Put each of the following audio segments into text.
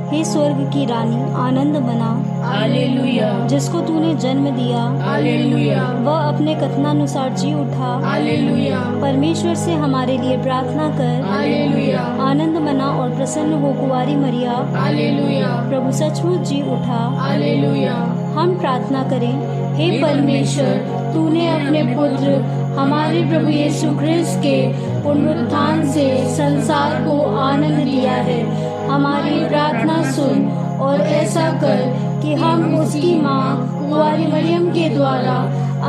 हे स्वर्ग की रानी, आनंद मना। हालेलुया, जिसको तूने जन्म दिया, हालेलुया, वह अपने कथनानुसार जी उठा। हालेलुया, परमेश्वर से हमारे लिए प्रार्थना कर। हालेलुया, आनंद मना और प्रसन्न हो कुंवारी मरिया, हालेलुया, प्रभु सचमुच जी उठा। हालेलुया। हम प्रार्थना करें। हे परमेश्वर, तूने अपने पुत्र हमारे प्रभु यीशु ख्रिस्त के पुनरुत्थान से संसार को आनंद दिया है। हमारी प्रार्थना सुन और ऐसा कर कि हम उसकी माँ कुंवारी मरियम के द्वारा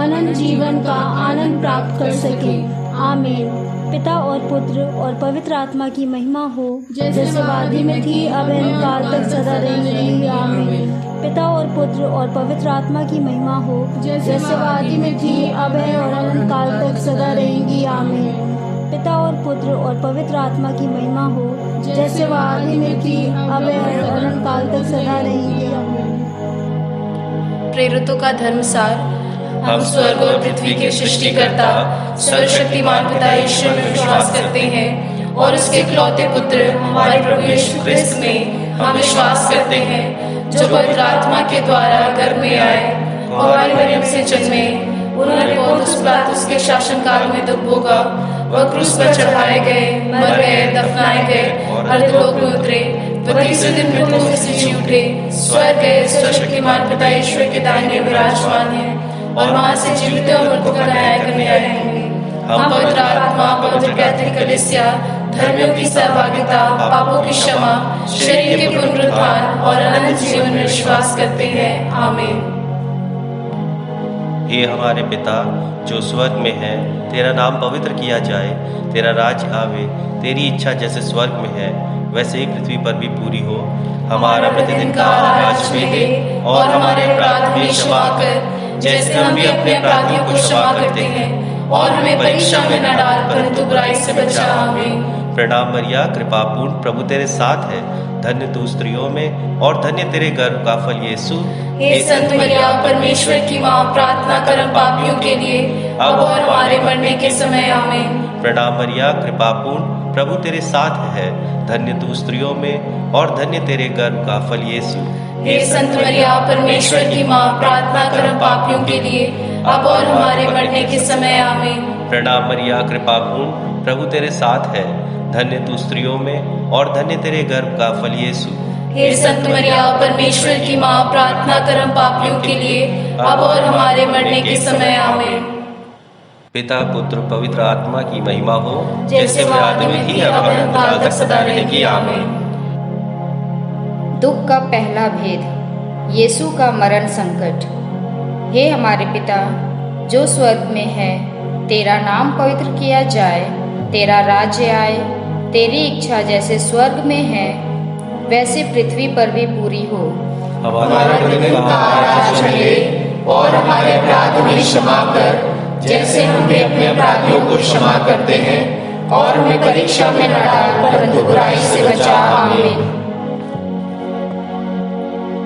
अनंत जीवन का आनंद प्राप्त कर सकें। आमीन। पिता और पुत्र और पवित्र आत्मा की महिमा हो, जैसे वादी में थी, अब काल तक सदा रहेगी। आमीन। पिता और पुत्र और पवित्र आत्मा की महिमा हो, जैसे वादी में थी, अब है और अनंत काल तक सदा रहेगी। आमीन। पिता और पुत्र और पवित्र आत्मा की महिमा हो, जैसे वादी में थी, अब है और अनंत काल तक सदा रहेगी। आमीन। प्रेरितों का धर्मसार। हम स्वर्ग और पृथ्वी के सृष्टिकर्ता सर्वशक्तिमान पिता ईश्वर में विश्वास करते हैं और उसके इकलौते पुत्र हमारे प्रभु यीशु ख्रिस्त में हम विश्वास करते हैं, जो पवित्र आत्मा के द्वारा गर्भ में आए और हमारी मरियम से जन्मे। उन्होंने पौलुस पिलातुस के शासनकाल में दुख भोगा, वह क्रूस पर चढ़ाए गए, मर गए, दफनाए गए और अधोलोक में उतरे। वह तीसरे दिन मृतकों में से जी उठे, स्वर्ग गए, सर्वशक्तिमान पिता ईश्वर के दाहिने विराजमान है और वहां से जीवित और मृतकों का न्याय करने आएंगे। हम पवित्र आत्मा, पवित्र कैथोलिक कलीसिया, धर्मियों की सहभागिता, पापों की क्षमा, शरीर के पुनरुत्थान और अनंत जीवन में विश्वास करते हैं। आमीन। हे हमारे पिता जो स्वर्ग में है, तेरा नाम पवित्र किया जाए, तेरा राज्य आवे, तेरी इच्छा जैसे स्वर्ग में है वैसे ही पृथ्वी पर भी पूरी हो। हमारा प्रतिदिन का आहार आज हमें दे और हमारे अपराध हमें क्षमा कर, जैसे हम भी अपने अपराधियों को क्षमा करते हैं, और हमें परीक्षा में न डाल परंतु बुराई से बचा। आमीन। प्रणाम मरिया, कृपा पूर्ण, प्रभु तेरे साथ है, धन्य तू स्त्रियों में और धन्य तेरे गर्भ का फल यीशु। हे संत मरिया, परमेश्वर की माँ, प्रार्थना कर हम पापियों के लिए अब और हमारे मरने के समय। आमीन। प्रणाम मरिया, कृपा पूर्ण, प्रभु तेरे साथ है, धन्य तू स्त्रियों में और धन्य तेरे गर्भ का फल यीशु। हे संत मरिया, परमेश्वर की माँ, प्रार्थना कर हम पापियों के लिए अब और हमारे मरने के समय। आमीन। प्रणाम मरिया, कृपा पूर्ण, प्रभु तेरे साथ है, धन्य तू स्त्रियों में और धन्य तेरे गर्भ का फल यीशु। हे संत मरिया, परमेश्वर की माँ, प्रार्थना कर हम पापियों के लिए अब और हमारे मरने के समय। आमीन। पिता पुत्र पवित्र आत्मा की महिमा हो, जैसे वह आदि में थी, अब अनंत काल तक सदा रहेगी। आमीन। दुख का पहला भेद, यीशु का मरण संकट। हे हमारे पिता जो स्वर्ग में है, तेरा नाम पवित्र किया जाए, तेरा राज्य आए, तेरी इच्छा जैसे स्वर्ग में है वैसे पृथ्वी पर भी पूरी हो। हमारा प्रतिदिन का आहार आज हमें दे और हमारे अपराध हमें क्षमा कर, जैसे हम भी अपने अपराधियों को क्षमा करते हैं, और हमें परीक्षा में न डाल परंतु बुराई से बचा। आमीन।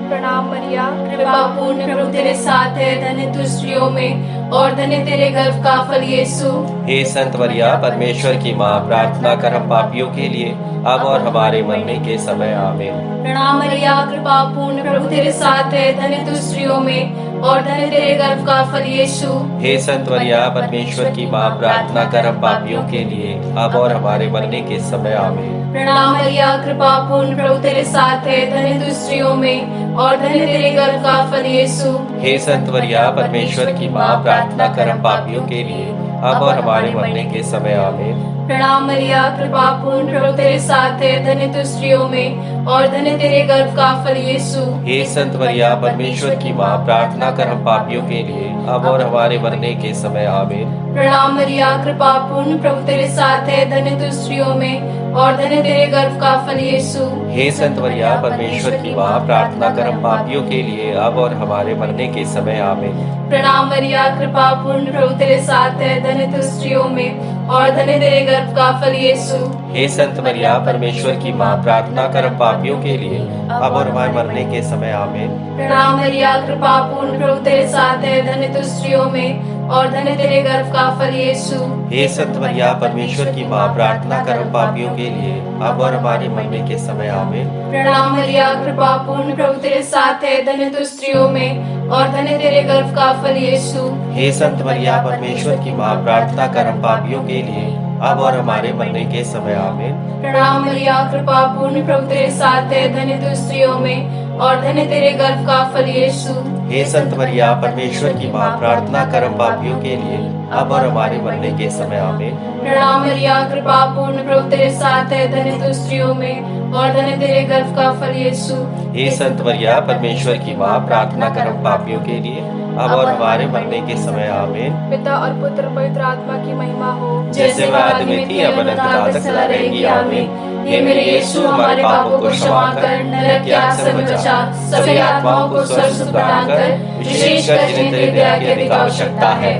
प्रणाम मरिया, कृपा पूर्ण, प्रभु तेरे साथ है, धन्य तू स्त्रियों में और धन्य तेरे गर्भ का फल यीशु। हे संत मरिया, परमेश्वर की माँ, प्रार्थना कर हम पापियों के लिए अब और हमारे मरने के समय। आमीन। प्रणाम मरिया, कृपा पूर्ण, प्रभु तेरे साथ है, धन्य तू स्त्रियों में और धन्य तेरे गर्भ का फल यीशु। हे संत मरिया, परमेश्वर की माँ, प्रार्थना कर हम पापियों के लिए अब और हमारे मरने के समय। आमीन। प्रणाम मरिया, कृपा पूर्ण, प्रभु तेरे साथ है, धन्य तू स्त्रियों में और धन्य तेरे गर्भ का फल यीशु। हे संत मरिया, परमेश्वर की माँ, प्रार्थना कर हम पापियों के लिए अब और हमारे मरने के समय। आमीन। प्रणाम मरिया, कृपा पूर्ण, प्रभु तेरे साथ है, धन्य तू स्त्रियों में और धन्य तेरे गर्भ का फल यीशु। हे संत मरिया, परमेश्वर की माँ, प्रार्थना कर हम पापियों के लिए अब और हमारे मरने के समय। आमीन। प्रणाम मरिया, कृपा पूर्ण, प्रभु तेरे साथ है, धन्य तू स्त्रियों में और धन्य तेरे गर्भ का फल यीशु। हे संत मरिया, परमेश्वर की माँ, प्रार्थना कर हम पापियों के लिए अब और हमारे मरने के समय। आमीन। प्रणाम मरिया, कृपा पूर्ण, प्रभु तेरे साथ है, धन्य तू स्त्रियों में और धन्य तेरे गर्भ का फल यीशु। हे संत मरिया, परमेश्वर की माँ, प्रार्थना कर हम पापियों के लिए अब और हमारे मरने के समय। आमीन। प्रणाम मरिया, कृपा पूर्ण, प्रभु तेरे साथ है, धन्य तू स्त्रियों में और धन्य तेरे गर्भ का फल यीशु। हे संत मरिया परमेश्वर की माँ, प्रार्थना कर हम पापियों के लिए अब और हमारे मरने के समय आमीन। प्रणाम मरिया, कृपा पूर्ण, प्रभु तेरे साथ है, धन्य तू स्त्रियों में और धन्य तेरे गर्भ का फल यीशु। हे संत मरिया परमेश्वर की माँ, प्रार्थना कर हम पापियों के लिए अब और हमारे मरने के समय आमीन। प्रणाम मरिया, कृपा पूर्ण, प्रभु तेरे साथ है, धन्य तू स्त्रियों में और धन्य तेरे गर्भ का फल यीशु। हे संत मरिया परमेश्वर की माँ, प्रार्थना कर हम पापियों के लिए अब और हमारे मरने के समय आमीन। प्रणाम मरिया, कृपा पूर्ण, प्रभु तेरे साथ है, धन्य तू स्त्रियों में और धन्य तेरे गर्भ का फल यीशु। हे संत मरिया परमेश्वर की माँ, प्रार्थना कर हम पापियों के लिए अब और हमारे मरने के समय आमीन। पिता और पुत्र पवित्र आत्मा की महिमा हो, जैसे वह आदि में थी अब अनंत काल तक सदा रहेगी आमीन। हे मेरे यीशु, हमारे पापों को क्षमा कर, नरक की आग से बचा, सभी आत्माओं को स्वर्ग सुख प्रदान कर, विशेषकर जिन्हें तेरी दया की अधिक आवश्यकता है।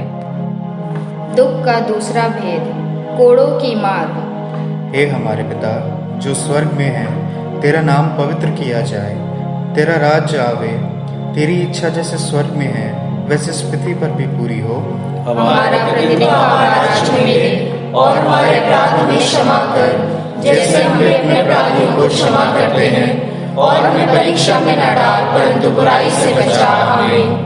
दुख का दूसरा भेद, कोड़ों की मार। हे हमारे पिता जो स्वर्ग में है, तेरा नाम पवित्र किया जाए, तेरा राज्य आवे, तेरी इच्छा जैसे स्वर्ग में है वैसे इस पृथ्वी पर भी पूरी हो। हमारा प्रतिदिन का आहार आज हमें दे और हमारे अपराध हमें क्षमा कर, जैसे हम भी अपने अपराधियों को क्षमा करते हैं, और हमें परीक्षा में न डाल परंतु बुराई से बचा। आमीन।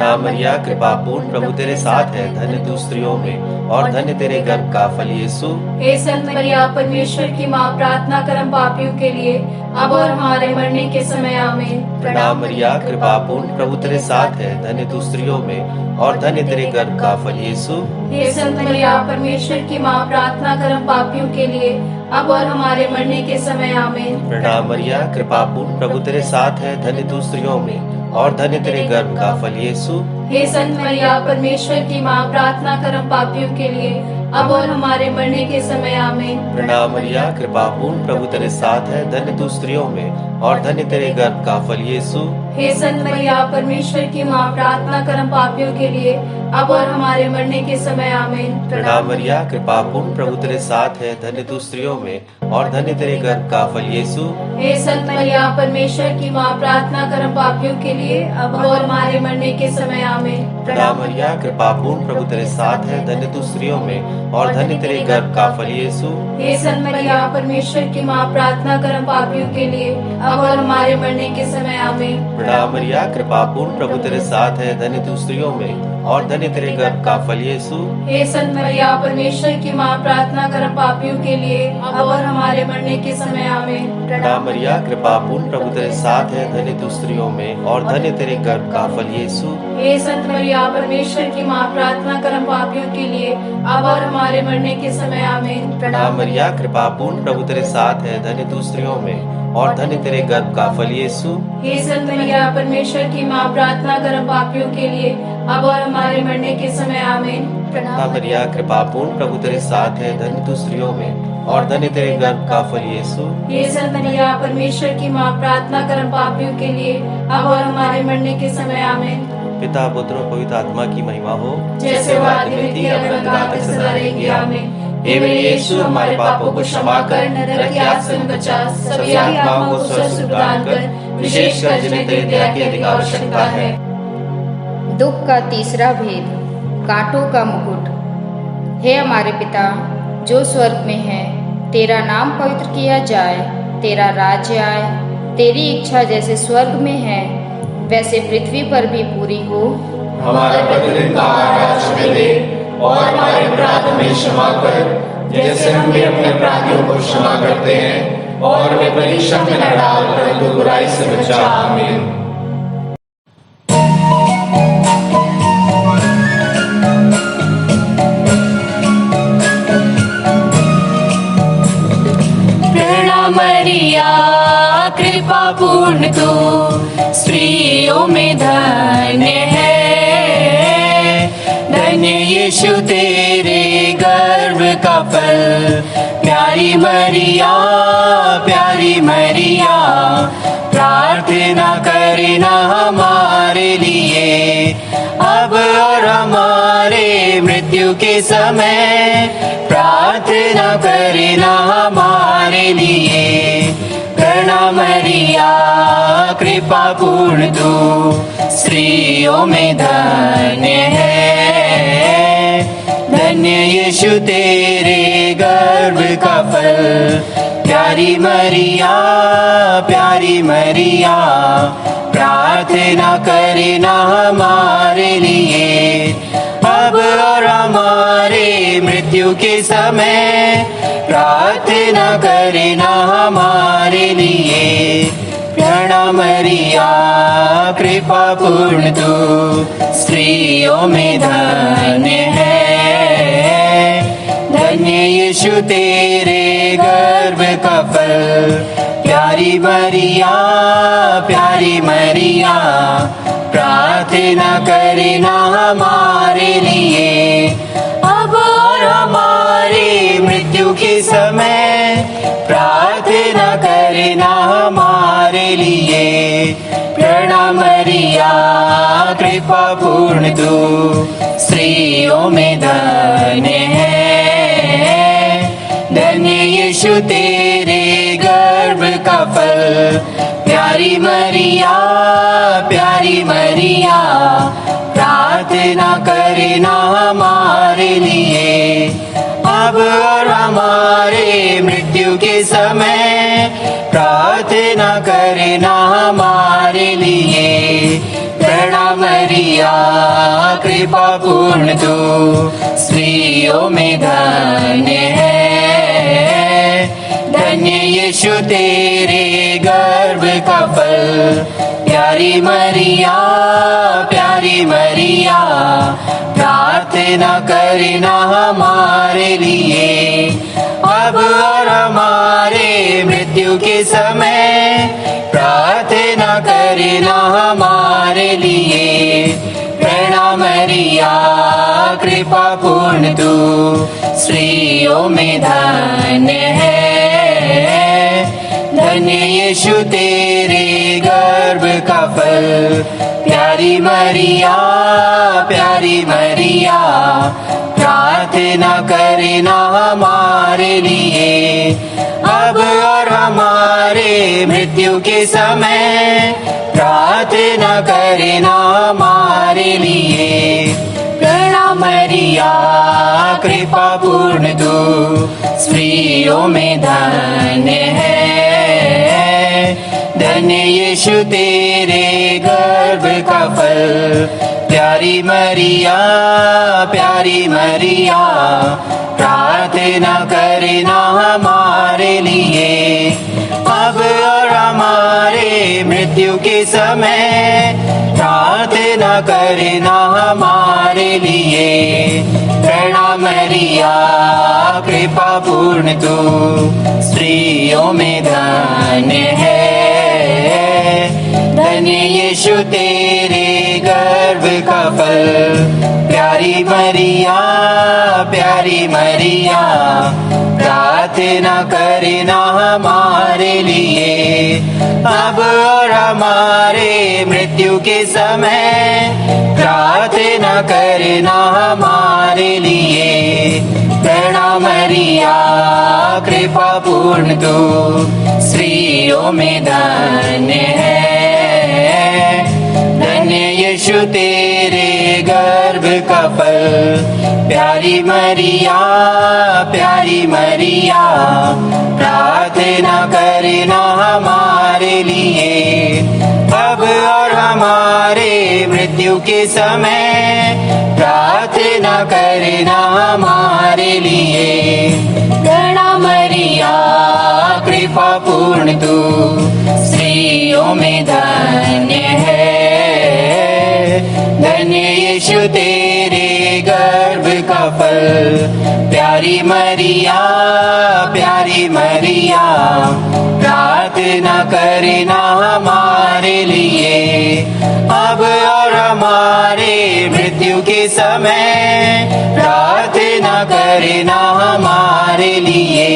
नाम मरिया कृपा पूर्ण, प्रभु तेरे साथ है, धन्य तू स्त्रियों में और धन्य तेरे गर्भ का फल यीशु। हे संत मरिया परमेश्वर की माँ, प्रार्थना कर हम पापियों के लिए अब और हमारे मरने के समय आमीन। प्रणाम मरिया कृपा पूर्ण, प्रभु तेरे साथ है, धन्य तू स्त्रियों में और धन्य तेरे गर्भ का फल यीशु। हे संत मरिया परमेश्वर की माँ, प्रार्थना कर हम पापियों के लिए अब और हमारे मरने के समय आमीन। प्रणाम मरिया कृपा पूर्ण, प्रभु तेरे साथ है, धन्य तू स्त्रियों में और धन्य तेरे गर्भ का फल यीशु। हे संत मरिया परमेश्वर की माँ, प्रार्थना कर हम पापियों के लिए अब और हमारे मरने के समय आमीन। प्रणाम मरिया कृपा पूर्ण, प्रभु तेरे साथ है, धन्य तू स्त्रियों में और धन्य तेरे गर्भ का फल यीशु। हे संत मरिया परमेश्वर की माँ, प्रार्थना कर हम पापियों के लिए अब और हमारे मरने के समय आमीन। प्रणाम मरिया कृपा पूर्ण, प्रभु तेरे साथ है, धन्य तू स्त्रियों में और धन्य तेरे गर्भ का फल यीशु। हे संत मरिया परमेश्वर की माँ, प्रार्थना कर हम पापियों के लिए अब और हमारे मरने के समय आमीन। प्रणाम मरिया कृपा पूर्ण, प्रभु तेरे साथ है, धन्य तू स्त्रियों में और धन्य तेरे गर्भ का फल यीशु। हे संत मरिया परमेश्वर की माँ, प्रार्थना कर हम पापियों के लिए अब और हमारे मरने के समय आमीन। प्रणाम मरिया कृपा पूर्ण, प्रभु तेरे साथ है, धन्य तू स्त्रियों में और धन्य तेरे गर्भ का फल यीशु। हे संत मरिया परमेश्वर की माँ, प्रार्थना कर हम पापियों के लिए अब और हमारे मरने के समय आमीन। प्रणाम मरिया कृपा पूर्ण, प्रभु तेरे साथ है, धन्य तू स्त्रियों में और धन्य तेरे गर्भ का फल यीशु। हे संत मरिया परमेश्वर की माँ, प्रार्थना कर हम पापियों के लिए अब और हमारे मरने के समय आमीन। प्रणाम मरिया कृपा पूर्ण, प्रभु तेरे साथ है, धन्य तू स्त्रियों में और धन्य तेरे गर्भ का फल यीशु। हे संत मरिया परमेश्वर की माँ, प्रार्थना कर हम पापियों के लिए अब और हमारे मरने के समय आमीन। प्रणाम मरिया कृपा पूर्ण, प्रभु तेरे साथ है, धन्य तू स्त्रियों में और धन्य तेरे गर्भ का फल यीशु। हे संत मरिया परमेश्वर की माँ, प्रार्थना कर हम पापियों के लिए अब और हमारे मरने के समय आमीन। पिता पुत्र और पवित्र आत्मा की महिमा हो, जैसे वो आदि में थी अब अनंत काल तक सदा रहेगी आमीन। हे मेरे यीशु, हमारे पापों को क्षमा कर, नरक की आग से बचा, सभी आत्माओं को स्वर्ग सुख प्रदान कर, विशेषकर जिन्हें तेरी दया की अधिक आवश्यकता है। दुख का तीसरा भेद, कांटों का मुकुट। हे हमारे पिता जो स्वर्ग में है, तेरा नाम पवित्र किया जाए, तेरा राज्य आए, तेरी इच्छा जैसे स्वर्ग में है वैसे पृथ्वी पर भी पूरी हो। हमारा प्रतिदिन का आहार आज हमें दे और हमारे अपराध हमें क्षमा कर, जैसे हम भी अपने अपराधियों को क्षमा करते हैं, और हमें परीक्षा में न डाल परंतु बुराई से बचा। आमीन। प्रणाम मरिया कृपा पूर्ण, तू स्त्रियों में धन्य है, धन्य यीशु तेरे गर्भ का फल। प्यारी मरिया प्रार्थना करना हमारे लिए अब और हमारे मृत्यु के समय, प्रार्थना करना हमारे लिए। प्रणाम मरिया कृपा कृपा पूर्ण तू स्त्रियों में धन्य है। धन्य यीशु तेरे गर्भ का फल, प्यारी मरिया प्रार्थना करना हमारे लिए अब और हमारे मृत्यु के समय, प्रार्थना करना हमारे लिए। प्रणाम मरिया कृपा पूर्ण तू स्त्रियों में धन्य है। धन्य यीशु तेरे गर्भ का फल, प्यारी मरिया प्रार्थना करना हमारे लिए अब और हमारे मृत्यु के समय, प्रार्थना करना हमारे लिए। प्रणाम मरिया कृपा पूर्ण तू स्त्रियों में धन्य है। धन्य यीशु तेरे गर्भ का फल, प्यारी मरिया प्रार्थना करना हमारे लिए अब और हमारे मृत्यु के समय, प्रार्थना करना हमारे लिए। प्रणाम मरिया कृपा पूर्ण तू स्त्रियों में धन्य है। धन्य यीशु तेरे गर्भ का फल, प्यारी मरिया प्रार्थना करना हमारे लिए अब और हमारे मृत्यु के समय, प्रार्थना करना हमारे लिए। प्रणाम मरिया कृपा पूर्ण तू स्त्रियों में धन्य है। धन्य यीशु तेरे गर्भ का फल, प्यारी मरिया प्रार्थना करना हमारे लिए अब और हमारे मृत्यु के समय, प्रार्थना करना हमारे लिए। प्रणाम मरिया कृपा पूर्ण तू स्त्रियों में धन्य है। धन्य यीशु तेरे गर्भ का फल, प्यारी मरिया प्रार्थना करना हमारे लिए अब और हमारे मृत्यु के समय, प्रार्थना करना हमारे लिए। प्रणाम मरिया कृपा पूर्ण तू स्त्रियों में धन्य है। धन्य यीशु तेरे गर्भ का फल, प्यारी मरिया प्रार्थना करना हमारे लिए अब और हमारे मृत्यु के समय, प्रार्थना करना हमारे लिए। प्रणाम मरिया कृपा पूर्ण तू स्त्रियों में धन्य है। धन्य यीशु तेरे गर्भ का फल, प्यारी मरिया प्रार्थना करना हमारे लिए अब और हमारे मृत्यु के समय, प्रार्थना करना हमारे लिए। प्रणाम मरिया कृपा पूर्ण तू स्त्रियों में धन्य है। धन्य यीशु तेरे गर्भ का फल, प्यारी मरिया प्रार्थना करना हमारे लिए अब और हमारे मृत्यु के समय, प्रार्थना करना हमारे लिए।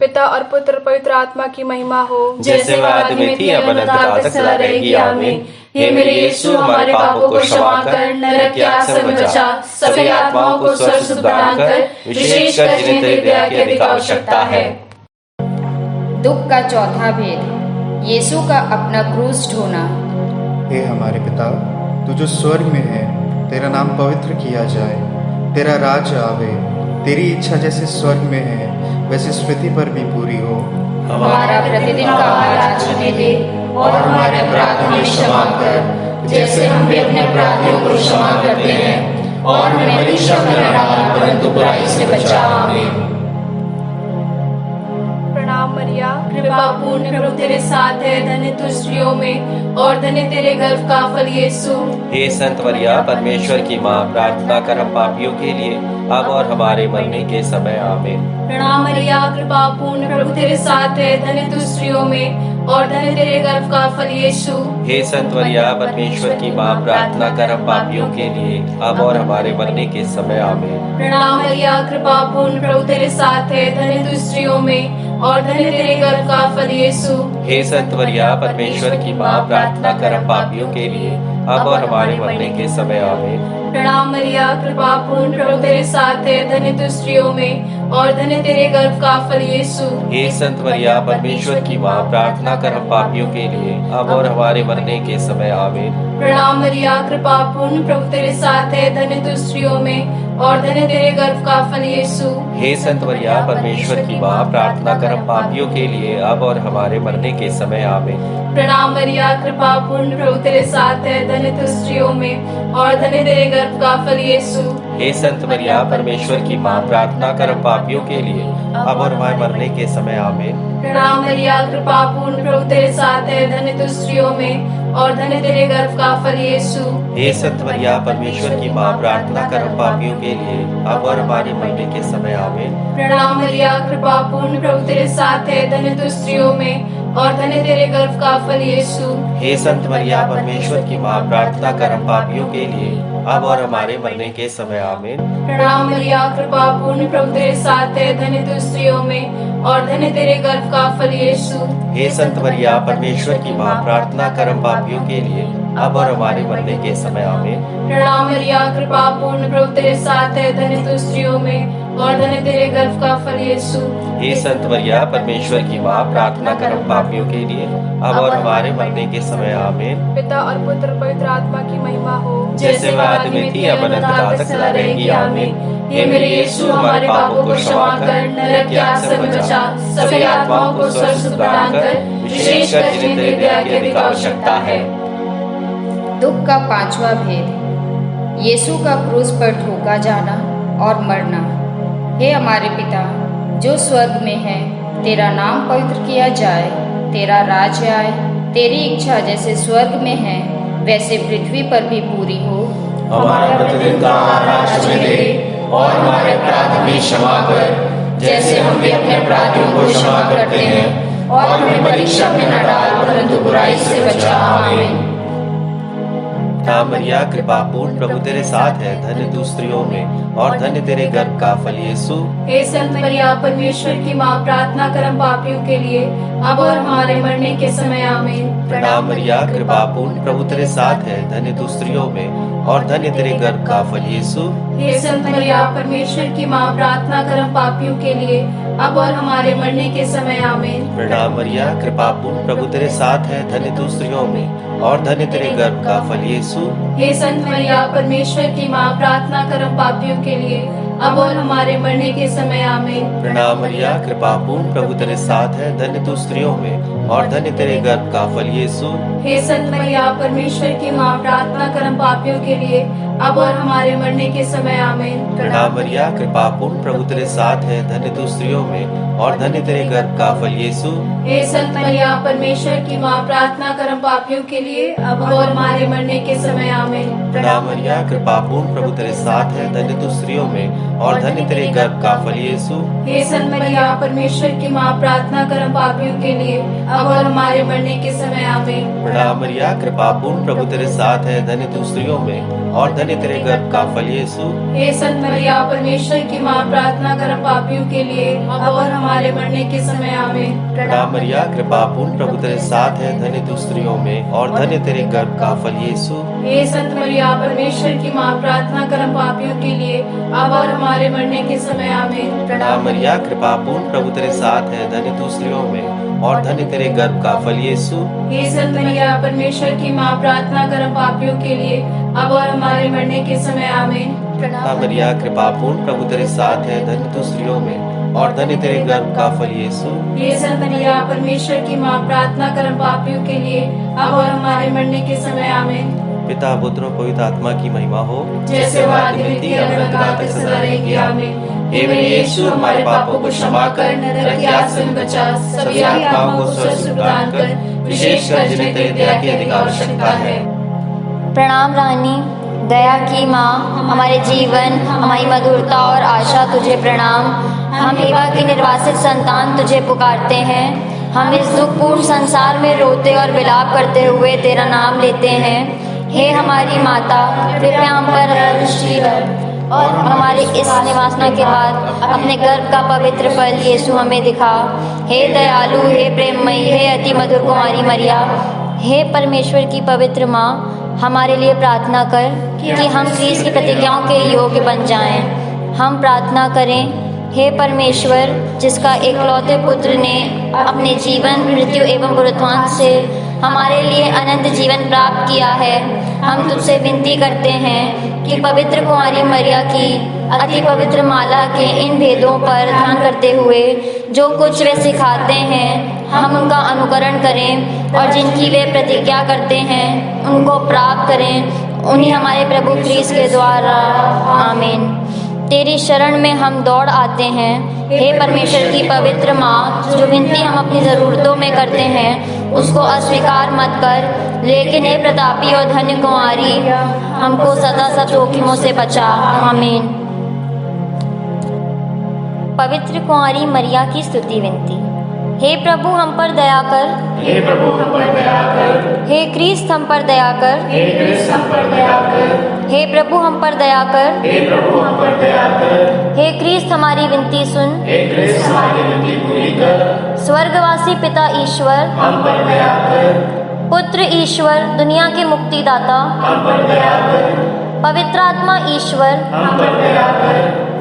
पिता और पुत्र पवित्र आत्मा की महिमा हो, जैसे वह आदि में थी अब अनंत काल तक सदा रहेगी। आमीन। हे मेरे यीशु, हमारे पापों को क्षमा कर, नरक की आग से बचा, सभी आत्माओं को स्वर्ग सुख प्रदान कर, विशेषकर जिन्हें तेरी दया की अधिक आवश्यकता है। दुख का चौथा भेद। यीशु का अपना क्रूस ढोना। हे हमारे पिता, तू जो स्वर्ग में है, तेरा नाम पवित्र किया जाए, तेरा राज्य आवे, तेरी इच्छा जैसे स्वर्ग में है वैसे इस पृथ्वी पर भी पूरी हो। हमारा प्रतिदिन का आहार आज हमें दे, और हमारे अपराध हमें क्षमा कर, जैसे हम भी अपने अपराधियों को क्षमा करते हैं, और हमें परीक्षा में न डाल परंतु बुराई से बचा। आमीन। प्रणाम मरिया, कृपा पूर्ण, प्रभु तेरे साथ है, धन्य तू स्त्रियों में और धन्य तेरे गर्भ का फल यीशु। हे संत मरिया, परमेश्वर की माँ, प्रार्थना कर हम पापियों के लिए अब और हमारे मरने के समय। आमीन। प्रणाम मरिया, कृपा पूर्ण, प्रभु तेरे साथ है, धन्य तू स्त्रियों में और धन्य तेरे गर्भ का फल यीशु। हे संत मरिया, परमेश्वर की माँ, प्रार्थना कर हम पापियों के लिए अब और हमारे मरने के समय। आमीन। प्रणाम मरिया, कृपा पूर्ण, प्रभु तेरे साथ है, धन्य तू स्त्रियों में और धन्य तेरे गर्भ का फल यीशु। हे संत मरिया, परमेश्वर की माँ, प्रार्थना कर हम पापियों के लिए अब और हमारे मरने के समय। आमीन। प्रणाम मरिया, कृपा पूर्ण, प्रभु तेरे साथ है, धन्य तू स्त्रियों में और धन्य तेरे गर्भ का फल यीशु। हे संत मरिया, परमेश्वर की माँ, प्रार्थना कर हम पापियों के लिए अब और हमारे मरने के समय। आमीन। प्रणाम मरिया, कृपा पूर्ण, प्रभु तेरे साथ है, धन्य तू स्त्रियों में और धन्य तेरे गर्भ का फल यीशु। हे संत मरिया, परमेश्वर की माँ, प्रार्थना कर हम पापियों के लिए अब और हमारे मरने के समय। आमीन। प्रणाम मरिया, कृपा पूर्ण, प्रभु तेरे साथ है, धन्य तू स्त्रियों में और धन्य तेरे गर्भ का फल यीशु। हे संत मरिया, परमेश्वर की माँ, प्रार्थना कर हम पापियों के लिए अब और हमारे मरने के समय। आमीन। प्रणाम मरिया, कृपा पूर्ण, प्रभु तेरे साथ है, धन्य तू स्त्रियों में और धन्य तेरे गर्भ का फल यीशु। हे संत मरिया, परमेश्वर की माँ, प्रार्थना कर हम पापियों के लिए अब और हमारे मरने के समय। आमीन। प्रणाम मरिया, कृपा पूर्ण, प्रभु तेरे साथ है, धन्य तू स्त्रियों में और धन्य तेरे गर्भ का फल यीशु। हे संत मरिया, परमेश्वर की माँ, प्रार्थना कर हम पापियों के लिए अब और हमारे मरने के समय। आमीन। प्रणाम मरिया, कृपा पूर्ण, प्रभु तेरे साथ है, धन्य तू स्त्रियों में और धन्य तेरे गर्भ का फल यीशु। हे संत मरिया, परमेश्वर की माँ, प्रार्थना कर हम पापियों के लिए अब और हमारे मरने के समय। आमीन। प्रणाम मरिया, कृपा पूर्ण, प्रभु तेरे साथ है, धन्य तू स्त्रियों में और धन्य तेरे गर्भ का फल यीशु। हे संत मरिया, परमेश्वर की माँ, प्रार्थना कर हम पापियों के लिए अब और हमारे मरने के समय। आमीन। पिता और पुत्र पवित्र आत्मा की महिमा हो, जैसे वह आदि में थी अब अनंत काल तक सदा रहेगी। आमीन। हे मेरे यीशु, हमारे पापों को क्षमा कर, नरक की आग से बचा, सभी आत्माओं को स्वर्ग प्रदान कर, विशेषकर जिन्हें तेरी दया की अधिक आवश्यकता है। दुख का पांचवा भेद, यीशु का क्रूस पर ठोका जाना और मरना। हे हमारे पिता जो स्वर्ग में है, तेरा नाम पवित्र किया जाए, तेरा राज्य आए, तेरी इच्छा जैसे स्वर्ग में है वैसे पृथ्वी पर भी पूरी हो। हमारा प्रतिदिन का आहार आज हमें दे, और हमारे अपराध हमें क्षमा कर, जैसे हम भी अपने अपराधियों को क्षमा करते हैं, और हमें परीक्षा में न डाल परंतु बुराई से बचा। आमीन। प्रणाम मरिया, कृपा पूर्ण, प्रभु तेरे साथ है, धन्य तू स्त्रियों में और धन्य तेरे गर्भ का फल यीशु। हे संत मरिया, परमेश्वर की माँ, प्रार्थना कर हम पापियों के लिए अब और हमारे मरने के समय। आमीन। प्रणाम मरिया, कृपा पूर्ण, प्रभु तेरे साथ है, धन्य तू स्त्रियों में और धन्य तेरे गर्भ का फल यीशु। हे संत मरिया, परमेश्वर की माँ, प्रार्थना कर हम पापियों के लिए अब और हमारे मरने के समय। आमीन। प्रणाम मरिया, कृपा पूर्ण, प्रभु तेरे साथ है, धन्य तू स्त्रियों में और धन्य तेरे गर्भ का फल यीशु। हे संत मरिया, परमेश्वर की माँ, प्रार्थना कर हम पापियों के लिए अब और हमारे मरने के समय। आमीन। प्रणाम मरिया, कृपा पूर्ण, प्रभु तेरे साथ है, धन्य तू स्त्रियों में और धन्य तेरे गर्भ का फल यीशु। हे संत मरिया, परमेश्वर की माँ, प्रार्थना कर हम पापियों के लिए अब और हमारे मरने के समय। आमीन। प्रणाम मरिया, कृपा पूर्ण, प्रभु तेरे साथ है, धन्य तू स्त्रियों में और धन्य तेरे गर्भ का फल यीशु। हे संत मरिया, परमेश्वर की माँ, प्रार्थना कर हम पापियों के लिए अब और हमारे मरने के समय। आमीन। प्रणाम मरिया, कृपा पूर्ण, प्रभु तेरे साथ है, धन्य तू स्त्रियों में और धन्य तेरे गर्भ का फल यीशु। हे संत मरिया, परमेश्वर की माँ, प्रार्थना कर हम पापियों के लिए अब और हमारे मरने के समय। आमीन। प्रणाम मरिया, कृपा पूर्ण, प्रभु तेरे साथ है, धन्य तू स्त्रियों में और धन्य तेरे गर्भ का फल यीशु। हे संत मरिया, परमेश्वर की माँ, प्रार्थना कर हम पापियों के लिए अब और हमारे मरने के समय। आमीन। प्रणाम मरिया, कृपा पूर्ण, प्रभु तेरे साथ है, धन्य तू स्त्रियों में और धन्य तेरे गर्भ का फल यीशु। हे संत मरिया, परमेश्वर की माँ, प्रार्थना कर हम पापियों के लिए अब और हमारे हमारे मरने के समय आमीन। प्रणाम मरिया, कृपा पूर्ण, प्रभु तेरे साथ है, धन्य तू स्त्रियों में और धन्य तेरे गर्भ का फल यीशु। हे संत मरिया, परमेश्वर की माँ, प्रार्थना कर हम पापियों के लिए अब और हमारे मरने के समय आमीन। प्रणाम मरिया, कृपा पूर्ण, प्रभु तेरे साथ है, धन्य तू स्त्रियों में और धन्य तेरे गर्भ का फल यीशु। हे संत मरिया, परमेश्वर की माँ, प्रार्थना कर हम पापियों के लिए अब और हमारे मरने के समय आमीन। पिता, पुत्र और पवित्र आत्मा की महिमा हो, जैसे वह आदि में थी, अब सदा तक सदा रहेगी आमीन। हे मेरे यीशु, हमारे पापों को क्षमा कर, नरक की आग से बचा, सभी आत्माओं को स्वस्थ प्रदान कर, विशेषकर जिन्हें तेरी दया की अधिक आवश्यकता है। प्रणाम रानी, दया की माँ, हमारे जीवन, हमारी मधुरता और आशा तुझे प्रणाम। हम एवा की निर्वासित संतान तुझे पुकारते हैं। हम इस दुखपूर्ण संसार में रोते और विलाप करते हुए तेरा नाम लेते हैं। हे हमारी माता, कृपया हम पर दृष्टि रख और हमारे इस निवासना के बाद अपने गर्भ का पवित्र फल यीशु हमें दिखा। हे दयालु, हे प्रेममयी, हे अति मधुर कुमारी मरिया, हे परमेश्वर की पवित्र माँ, हमारे लिए प्रार्थना कर कि हम क्रीस्त की प्रतिज्ञाओं के योग्य बन जाएं। हम प्रार्थना करें। हे परमेश्वर, जिसका एकलौते पुत्र ने अपने जीवन, मृत्यु एवं पुनरुत्थान से हमारे लिए अनंत जीवन प्राप्त किया है, हम तुझसे विनती करते हैं कि पवित्र कुमारी मरिया की अति पवित्र माला के इन भेदों पर ध्यान करते हुए जो कुछ वे सिखाते हैं, हम उनका अनुकरण करें और जिनकी वे प्रतिज्ञा करते हैं उनको प्राप्त करें, उन्हीं हमारे प्रभु क्रीस्त के द्वारा। आमीन। तेरी शरण में हम दौड़ आते हैं। हे परमेश्वर की पवित्र माँ, जो विनती हम अपनी ज़रूरतों में करते हैं उसको अस्वीकार मत कर, लेकिन हे प्रतापी और धन्य कुमारी, हमको सदा सब जोखिमों से बचा। आमीन। पवित्र कुमारी मरिया की स्तुति विनती। हे प्रभु हम पर दया कर, हे प्रभु हम पर दया कर, हे क्रीस्त हम पर दया कर, हे क्रिस्त हम पर दया कर, हे प्रभु हम पर दया कर, हे प्रभु हम पर दया कर, हे क्रीस्त हमारी विनती सुन, हे क्रिस्त हमारी विनती पूरी कर, स्वर्गवासी पिता ईश्वर, हम पर दया कर, पुत्र ईश्वर, दुनिया के मुक्तिदाता, हम पर दया कर, पवित्र आत्मा ईश्वर, हम पर दया कर,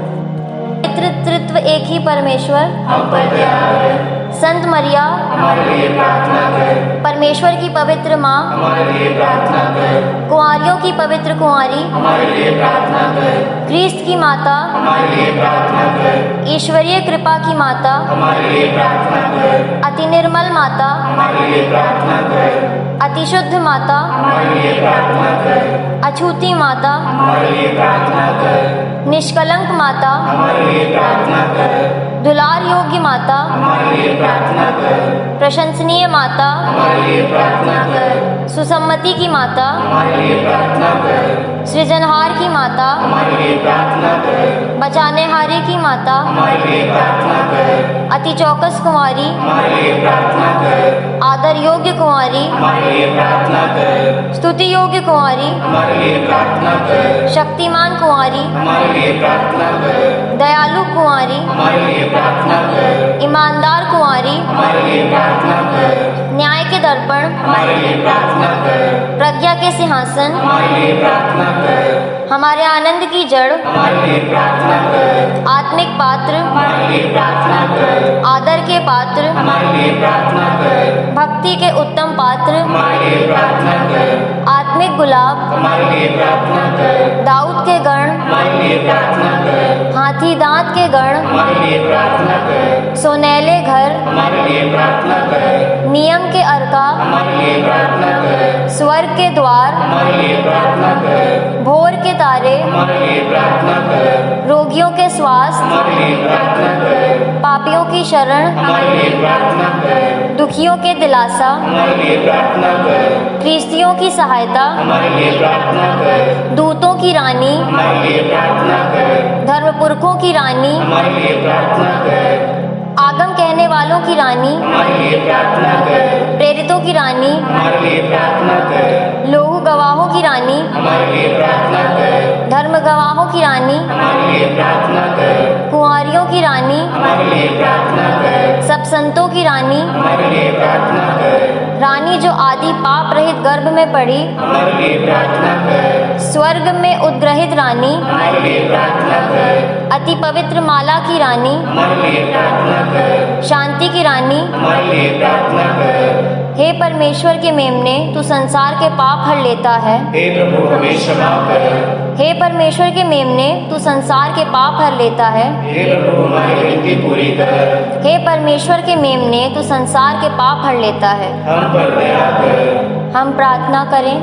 त्रित्व एक ही परमेश्वर, हम पर दया कर, संत मरिया, हमारे लिए प्रार्थना कर, परमेश्वर की पवित्र माँ, हमारे लिए प्रार्थना कर, कुंवारियों की पवित्र कुंवारी, हमारे लिए प्रार्थना कर, क्रीस्त की माता, हमारे लिए प्रार्थना कर, ईश्वरीय कृपा की माता, हमारे लिए प्रार्थना कर, अति निर्मल माता, हमारे लिए प्रार्थना कर, अति शुद्ध माता, हमारे लिए प्रार्थना कर, अछूती माता, हमारे लिए प्रार्थना कर, निष्कलंक माता, हमारे लिए प्रार्थना कर, दुलार योग्य माता, हमारे लिए प्रार्थना कर, प्रशंसनीय माता, हमारे लिए प्रार्थना कर, सुसम्मति की माता, हमारे लिए प्रार्थना कर, सृजनहार की माता, हमारे लिए प्रार्थना कर, बचानेहारे की माता, हमारे लिए प्रार्थना कर, अति चौकस कुंवारी, हमारे लिए प्रार्थना कर, आदर योग्य कुंवारी, हमारे लिए प्रार्थना कर, स्तुति योग्य कुंवारी, हमारे लिए प्रार्थना कर, शक्तिमान कुंवारी, हमारे लिए प्रार्थना कर, दयालु कुंवारी, हमारे लिए प्रार्थना कर, ईमानदार कुंवारी, हमारे लिए प्रार्थना कर, न्याय के दर्पण, हमारे लिए प्रार्थना कर, प्रज्ञा के सिंहासन, हमारे लिए प्रार्थना कर, हमारे आनंद की जड़, हमारे लिए प्रार्थना कर, आत्मिक पात्र, हमारे लिए प्रार्थना कर, आदर के पात्र, हमारे लिए प्रार्थना कर, भक्ति के उत्तम पात्र, हमारे लिए प्रार्थना कर, आत्मिक गुलाब, हमारे लिए प्रार्थना कर, दाऊद के गण, हमारे लिए प्रार्थना कर, हाथी दांत के गण, हमारे लिए प्रार्थना कर, सोनेले घर, हमारे लिए प्रार्थना कर, नियम के अर्का, हमारे लिए प्रार्थना कर, स्वर्ग के द्वार, हमारे लिए प्रार्थना कर, भोर के तारे, हमारे लिए प्रार्थना कर, रोगियों के स्वास्थ्य, हमारे लिए प्रार्थना कर, पापियों की शरण, हमारे लिए प्रार्थना कर, दुखियों के दिलासा, हमारे लिए प्रार्थना कर, ख्रिस्तियों की सहायता, हमारे लिए प्रार्थना कर, दूतों की रानी, हमारे लिए प्रार्थना कर, धर्मपुरखों की रानी, हमारे लिए प्रार्थना कर, आगम कहने वालों की रानी, हमारे लिए प्रार्थना कर, प्रेरितों की रानी, हमारे लिए प्रार्थना कर, लोहू गवाहों की रानी, हमारे लिए प्रार्थना कर, धर्म गवाहों की रानी, हमारे लिए प्रार्थना कर, कुंवारियों की रानी, हमारे लिए प्रार्थना कर, सब संतों की रानी, हमारे लिए प्रार्थना कर, रानी जो आदि पाप रहित गर्भ में पड़ी, हमारे लिए प्रार्थना कर। स्वर्ग में उद्ग्रहित रानी, हमारे लिए प्रार्थना कर। अति पवित्र माला की रानी, हमारे लिए प्रार्थना कर। शांति की रानी, हमारे लिए प्रार्थना कर। हे परमेश्वर के मेमने, तू संसार के पाप हर लेता है। हे प्रभु हमें क्षमा कर। हे परमेश्वर के मेमने, तू संसार के पाप हर लेता है। हे प्रभु हमारी विनती पूरी कर। हे परमेश्वर के मेमने, तू संसार के पाप हर लेता है। हम पर दया कर। हम प्रार्थना करें।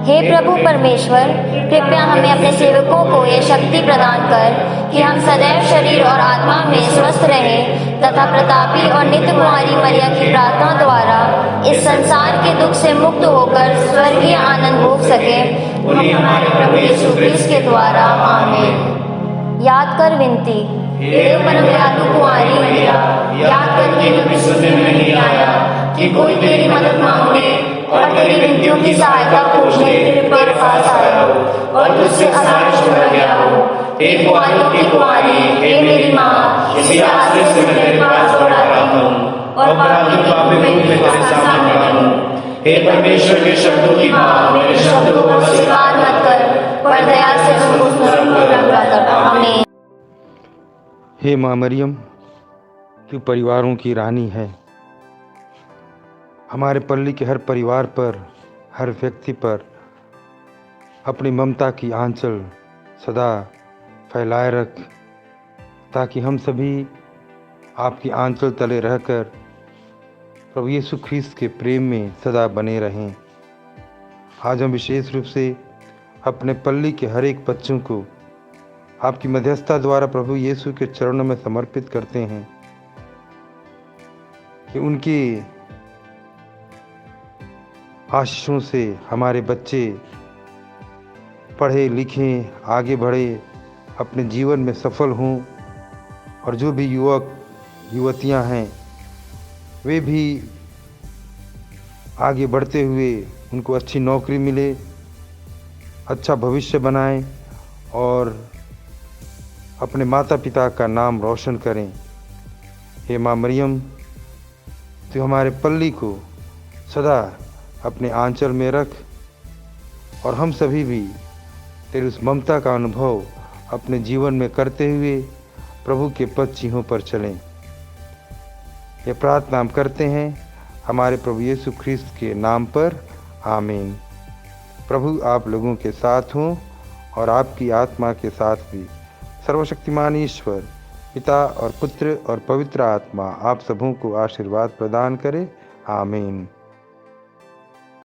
हे प्रभु परमेश्वर, कृपया हमें अपने सेवकों को यह शक्ति प्रदान कर कि हम सदैव शरीर और आत्मा में स्वस्थ रहें तथा प्रतापी और नित्य कुमारी मरिया की प्रार्थना द्वारा इस संसार के दुख से मुक्त होकर स्वर्गीय आनंद भोग सके। उन्हें हमारे प्रभु यीशु क्रिस्त के द्वारा आमीन। याद कर विनती। हे परम दयालु कुंवारी मैया, याद करके कभी सुनने में नहीं आया कि कोई तेरी मदद मांगने और तेरी विनतियों की सहायता खोजने तेरे पास आया हो और तुझसे असहाय छोड़ा गया हो। हे कुंवारियों की कुंवारी, हे मेरी माँ, इसी आश्रय से मैं तेरे पास दौड़ा रहा हूँ और पापी रूप में तेरे सामने खड़ा हूँ। हे परमेश्वर के शब्दों की माँ, मेरे शब्दों को अस्वीकार मत कर, पर दया से उनको पूरा कर। आमीन। हे माँ मरियम, तू परिवारों की रानी है। हमारे पल्ली के हर परिवार पर, हर व्यक्ति पर अपनी ममता की आंचल सदा फैलाए रख, ताकि हम सभी आपकी आंचल तले रहकर प्रभु यीशु ख्रीस्त के प्रेम में सदा बने रहें। आज हम विशेष रूप से अपने पल्ली के हर एक बच्चों को आपकी मध्यस्थता द्वारा प्रभु यीशु के चरणों में समर्पित करते हैं कि उनकी आशीषों से हमारे बच्चे पढ़े लिखें, आगे बढ़े, अपने जीवन में सफल हों और जो भी युवक युवतियां हैं वे भी आगे बढ़ते हुए उनको अच्छी नौकरी मिले, अच्छा भविष्य बनाएं और अपने माता पिता का नाम रोशन करें। हे माँ मरियम, तू हमारे पल्ली को सदा अपने आंचल में रख और हम सभी भी तेरी उस ममता का अनुभव अपने जीवन में करते हुए प्रभु के पद चिन्हों पर चलें। ये प्रार्थना हम करते हैं हमारे प्रभु यीशु ख्रीस्त के नाम पर। आमीन। प्रभु आप लोगों के साथ हों और आपकी आत्मा के साथ भी। सर्वशक्तिमान ईश्वर पिता और पुत्र और पवित्र आत्मा आप सबों को आशीर्वाद प्रदान करे। आमीन।